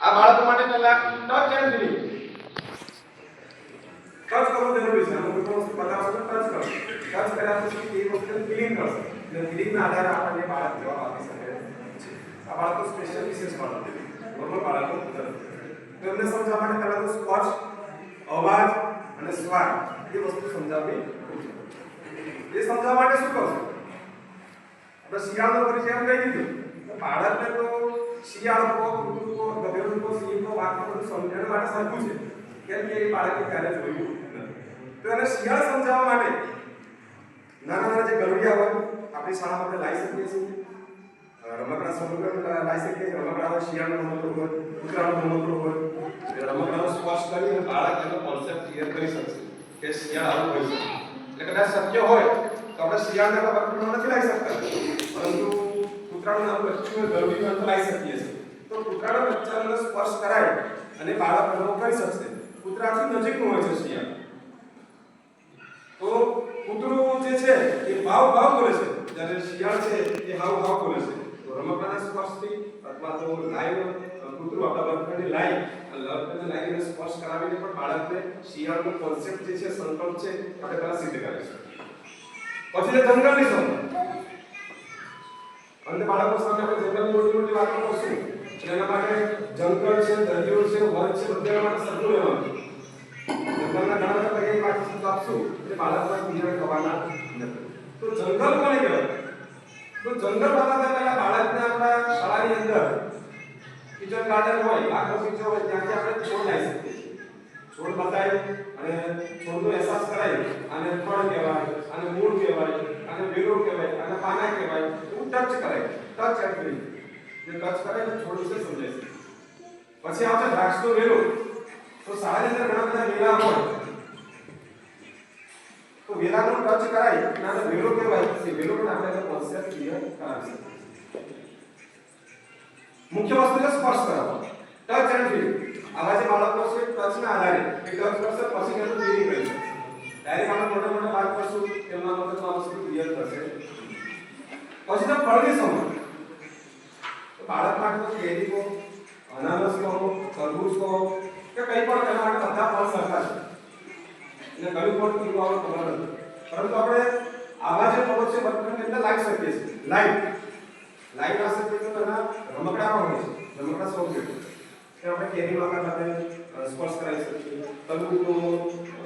આ બાળકો માટે પહેલા ટચ એન્ડ ફીલિંગ ટચ કરવું જરૂરી છે. અમુક વસ્તુ બતાવશો તો ટચ કરો. ટચ કર્યા પછી એ વસ્તુ ફીલિંગ કરશો અને ફીલિંગના આધારે આપણને બાળક જવાબ આપી શકે છે. આ બાળકો સ્પેશિયલ વિશેષ બાળકો નોર્મલ બાળકો નથી. તો એમને સમજવા માટે પહેલા તો સ્પર્શ, અવાજ અને સ્વાદ એ વસ્તુ સમજાવવી ખૂબ જરૂરી છે. એ સમજાવવા માટે શું કરશો? આપણે શિયાળનો પરિચય કહી દીધું. બાળકને તો શિયાળો કો, ઋતુ કો, ગધેડું કો, સિંહ કો, વાઘ કો બધું સમજણ માટે સરખું છે. કેમ કે એ બાળકે ક્યારે જોયું નથી. તો એને શિયાળ સમજાવવા માટે નાના નાના જે ગરુડિયા હોય આપણી શાળામાં આપણે લાવી શકીએ છીએ. રમકડા સમગ્ર લાવી શકીએ છીએ. રમકડાનો શિયાળનો રમકડો હોય, કૂતરાનો રમકડો હોય. રમકડાનો સ્પર્શ કરીને બાળક એનો કોન્સેપ્ટ ક્લિયર કરી શકશે કે શિયાળ આવું હોય છે. એટલે કદાચ શક્ય હોય તો આપણે શિયાળના રમકડા નથી લાવી શકતા, પરંતુ કૂતરાનું નાનું બચ્ચું હોય, ગરુડિયું તો લાવી શકીએ છીએ. તો કૂતરાના બચ્ચાનો સ્પર્શ કરાય અને બાળક અનુભવ કરી શકશે. કૂતરાથી નજીકનું હોય છે શિયાળ. તો કૂતરું જે છે એ ભાવ બોલે છે, જ્યારે શિયાળ છે એ હાવ બોલે છે. તો રમકડાના સ્પર્શથી અથવા તો લાઈવ કૂતરું આપણા વર્ગને લાઈને સ્પર્શ કરાવીને પણ બાળકને શિયાળનો કોન્સેપ્ટ જે છે, સંકલ્પ છે, આપણે પહેલા સિદ્ધ કરીશું. પછી છે જંગલની સમજ. અને બાળકો સામે આપણે જંગલની મોટી વાતો કરશું. એના માટે જંગલ છે, દરિયો છે, વન છે, બધા માટે સરખું રહેવાનું. જંગલના ઘણા બધા પર્યાય પાઠ આપશું એટલે બાળકોને બીજા થવાના નથી. તો જંગલ કોને કહેવાય? તો જંગલ બતાવતા પહેલા બાળકને આપણા શાળાની અંદર કિચન ગાર્ડન હોય, આખો બગીચો હોય, ત્યાંથી આપણે છોડ લાવી શકીએ છીએ. છોડ બતાવી અને છોડનો અહેસાસ કરાવી. આને ફળ કહેવાય, આને મૂળ કહેવાય, આને વેલો કહેવાય, આને પાના કહેવાય. એવું ટચ કરાય, ટચ એન્ડ ફીલ. જે ટચ કરે તો છોડ વિશે સમજાય છે. પછી આવશે દ્રાક્ષનો વેલો. તો શાળાની અંદર ઘણા બધા વેલા હોય, તો વેલાનો ટચ કરાય અને આને વેલો કહેવાય. એ વેલો પણ આપણે કોન્સેપ્ટ ક્લિયર કરાવી શકીએ. મુખ્ય વસ્તુ છે સ્પર્શ કરવાનો, ટચ એન્ડ ફીલ. આવા જે બાળકો છે ટચના આધારે એ ટચ કરશે, પછી તેનું ફીલિંગ કરશે. ડાયરેક્ટ આપણે મોટા વાત કરશું તેમના મગજમાં વસ્તુ ક્લિયર થશે. પછી તો ફળની સમજ. તો બાળક માટે તો કેરી કો, અનાનસ કો, તરબૂચ કો કે કંઈ પણ તેના માટે બધા ફળ સરખા છે. એટલે કયું ફળ પીવું આવે ખબર નથી, પરંતુ આપણે આવા જે ફળો છે વર્ગની અંદર લાવી શકીએ છીએ. લાઈટ આવશે તો એના રમકડા પણ હોય છે. રમકડા સોફ્ટ કે આપણે કેરી વાળા સાથે સ્પર્શ કરાવી શકીએ, તરબૂચનો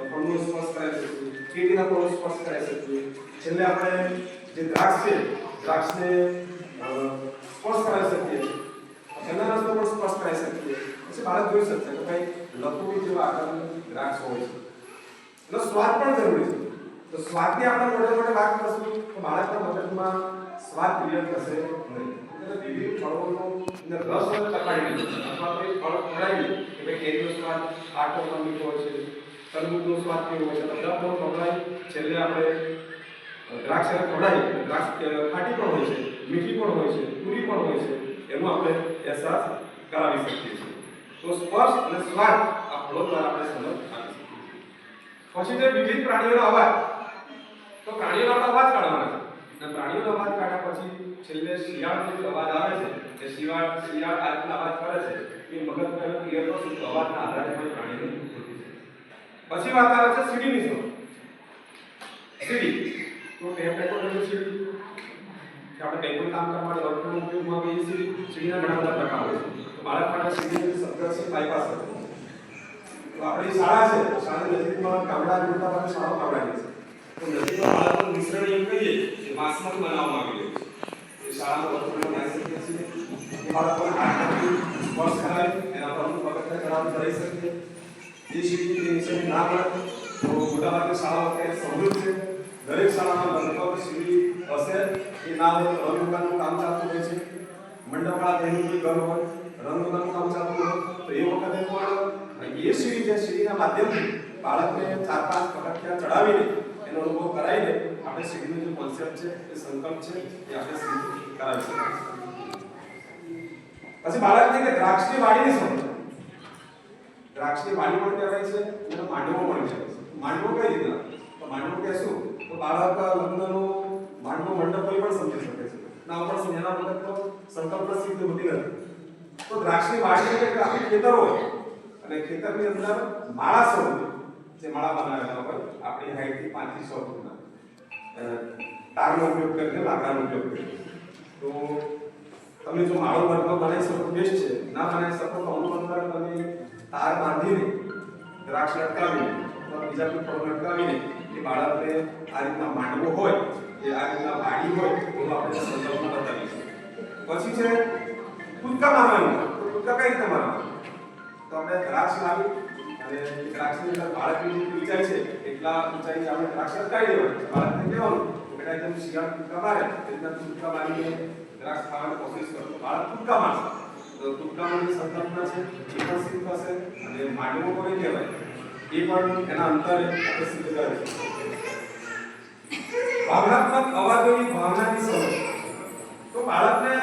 ફળનો સ્પર્શ કરાવી શકીએ, કેરીના ફળનો સ્પર્શ કરાવી શકીએ. છેલ્લે આપણે જે દ્રાક્ષ છે, દ્રાક્ષને સ્પર્શ કરાવી શકીએ. અનાનસનો પણ સ્પર્શ કરાવી શકીએ. પછી બાળક જોઈ શકશે કે ભાઈ લખોટી જેવા આકારની દ્રાક્ષ હોય છે. એનો સ્વાદ પણ જરૂરી છે. તો સ્વાદની આપણે મોટે વાત કરશું તો બાળકના મગજમાં સ્વાદ ક્લિયર થશે નહીં. એટલે વિવિધ ફળોનો રસ ચખાડીને અથવા તો એ ફળ ખવડાવીને કે ભાઈ કેરીનો સ્વાદ ખાટો અને મીઠો હોય છે, તરબૂચનો સ્વાદ કેવો હોય છે, બધા ફળો ખવડાવી છેલ્લે આપણે દ્રાક્ષ ખવડાવી. દ્રાક્ષ ખાટી પણ હોય છે, મીઠી પણ હોય છે, પૂરી પણ હોય છે. એનો આપણે અહેસાસ કરાવી શકીએ છીએ. તો સ્પર્શ અને સ્વાદ આ ફળો દ્વારા આપણે સમજ આપી શકીએ. પછી જે વિવિધ પ્રાણીઓનો અવાજ. તો પ્રાણીઓનો અવાજ કાઢવાના છે. અને પ્રાણીઓનો અવાજ કાઢ્યા પછી છેલ્લે શિયાળનો જે અવાજ આવે છે, એ શિયાળ આ રીતના અવાજ કરે છે, એ મગજ પહેલા ક્લિયર કરશું તો અવાજના આધારે પણ પ્રાણીની વૃદ્ધિ છે. પછી વાત આવે છે સીડીની સમજ. સીડી તો ટેપ રેકોર્ડરની સીડી કે આપણે કંઈ પણ કામ કરવા માટે વર્કનો ઉપયોગમાં આવે એ સીડીના ઘણા બધા પ્રકાર હોય છે. તો બાળક માટે સીડીનો શબ્દ છે બાયપાસ. તો આપણી શાળા છે, શાળાની નજીકમાં ગામડા મોટા ભાગે શાળાઓ આવડાવી છે. તો નજીકમાં બાળકોનું મિશ્રણ એમ કહીએ કે વાંસમાંથી બનાવવામાં આવેલું છે. એ શાળામાં વર્કનો લાવી શકીએ છીએ. એ બાળકોને હાથથી સ્પર્શ કરાવી એના પર અમુક પગથિયાં ચડાવી ચડાવી શકીએ. એ સીડી કે નીચેની ના મળે તો મોટાભાગની શાળાઓ અત્યારે સમૃદ્ધ છે. દરેક શાળામાં લગભગ સીડી હશે. એ ના હોય તો રંગકામનું કામ ચાલતું હોય છે. મંડપવાળા બહેનોની ઘર હોય, રંગકામનું કામ ચાલતું હોય તો એ વખતે પણ એ સીડી જે સીડીના માધ્યમથી બાળકને 4-5 પગથિયાં ચડાવીને એનો અનુભવ કરાવીને આપણે સીડીનો જે કોન્સેપ્ટ છે, એ સંકલ્પ છે, એ આપણે સિદ્ધ કરાવી શકીએ. પછી બાળકને કે દ્રાક્ષની વાડીની સમજ. દ્રાક્ષની વાડી પણ કહેવાય છે અને માંડવો પણ કહેવાય છે. માંડવો કઈ રીતના? તો માંડવો કહેશું તો બાળક લગ્નનો માંડવો મંડપ કોઈ પણ સમજી શકે છે. ના પણ એના વખત તો સંકલ્પ સિદ્ધ હોતી નથી. તો દ્રાક્ષની વાડી એટલે કે આખી ખેતર હોય અને ખેતરની અંદર માળા સ્વરૂપે જે માળા બનાવેલા હોય આપણી હાઈટથી 5 થી 6 ફૂટના તારનો ઉપયોગ કરીને લાકડાનો ઉપયોગ કરીને તો તમે જો માળો વર્ગ બનાવી શકો બેસ્ટ છે, ના બનાવી શકો તો અમુક અંદર તમે તાર બાંધીને દ્રાક્ષ લટકાવીને અથવા બીજા કોઈ ફળ લટકાવીને એ બાળકને આ રીતના માંડવો હોય કે આ રીતના વાડી હોય તો આપણે સંદર્ભમાં બતાવીશું. પછી છે કૂદકા મારવાનું. તો કૂદકા કઈ રીતે મારવાનું? તો આપણે દ્રાક્ષ લાવી અને દ્રાક્ષની અંદર બાળકની જે ઊંચાઈ છે એટલા ઊંચાઈ આપણે દ્રાક્ષ લટકાવી દેવાની. બાળકને કહેવાનું બેટા જેમ શિયાળ કૂદકા મારે એ રીતના કૂદકા મારીને દ્રાક્ષ ખાવાની કોશિશ કરો. બાળક કૂદકા મારશે તો કૂદકાની સંકલ્પના છે એ પણ સિદ્ધ થશે અને માંડવો કોને કહેવાય એ પણ એના અંતરે આપણે સિદ્ધ કરીશું. ભાવનાત્મક અવાજોની ભાવનાની સમજ. તો બાળકને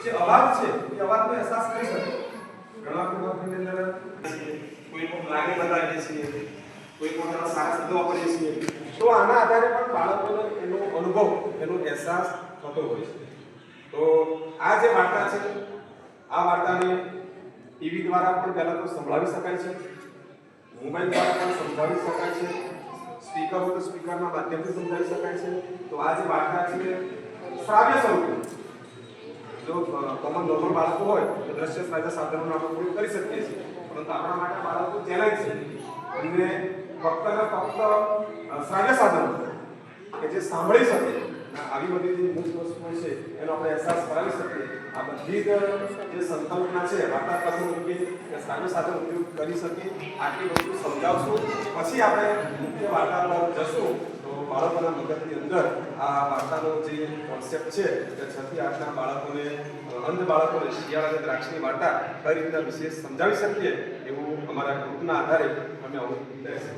જે અવાજ છે એ અવાજનો અહેસાસ કરી શકે. ઘણા લોકોની અંદર કોઈ પણ લાગે બતાવીએ છીએ, કોઈ પણ સારા શબ્દો વાપરીએ છીએ, તો આના આધારે પણ બાળકોને એનો અનુભવ, એનો અહેસાસ થતો હોય છે. તો આ જે વાર્તા છે આ વાર્તાને ટીવી દ્વારા પણ પહેલા તો સંભળાવી શકાય છે, મોબાઈલ દ્વારા પણ સંભળાવી શકાય છે, સ્પીકર હોય તો સ્પીકરના માધ્યમથી સમજાવી શકાય છે. તો આ જે વાર્તા છે શ્રાવ્ય સ્વરૂપે જો કોમન નોર્મલ બાળકો હોય તો દ્રશ્ય શ્રાવ્ય સાધનોનો આપણે ઉપયોગ કરી શકીએ છીએ, પરંતુ આપણા માટે બાળકો ચેલેન્જ છે એમને ફક્ત ને ફક્ત શ્રાવ્ય સાધનો કે જે સાંભળી શકે આવી બધી જે મૂળ વસ્તુઓ છે એનો આપણે અહેસાસ કરાવી શકીએ. આ બધી જ જે સંકલ્પના છે વાર્તા કરવું કે શ્રાવ્ય સાધન ઉપયોગ કરી શકીએ આટલી વસ્તુ સમજાવશું. પછી આપણે મુખ્ય વાર્તા પર જશું તો બાળકોના મગજની અંદર આ વાર્તાનો જે કોન્સેપ્ટ છે કે 6 થી 8ના બાળકોને અંધ બાળકોને શિયાળ અને દ્રાક્ષની વાર્તા કઈ રીતના વિશેષ સમજાવી શકીએ એવું અમારા ગ્રુપના આધારે અમે આવું કરીએ છીએ.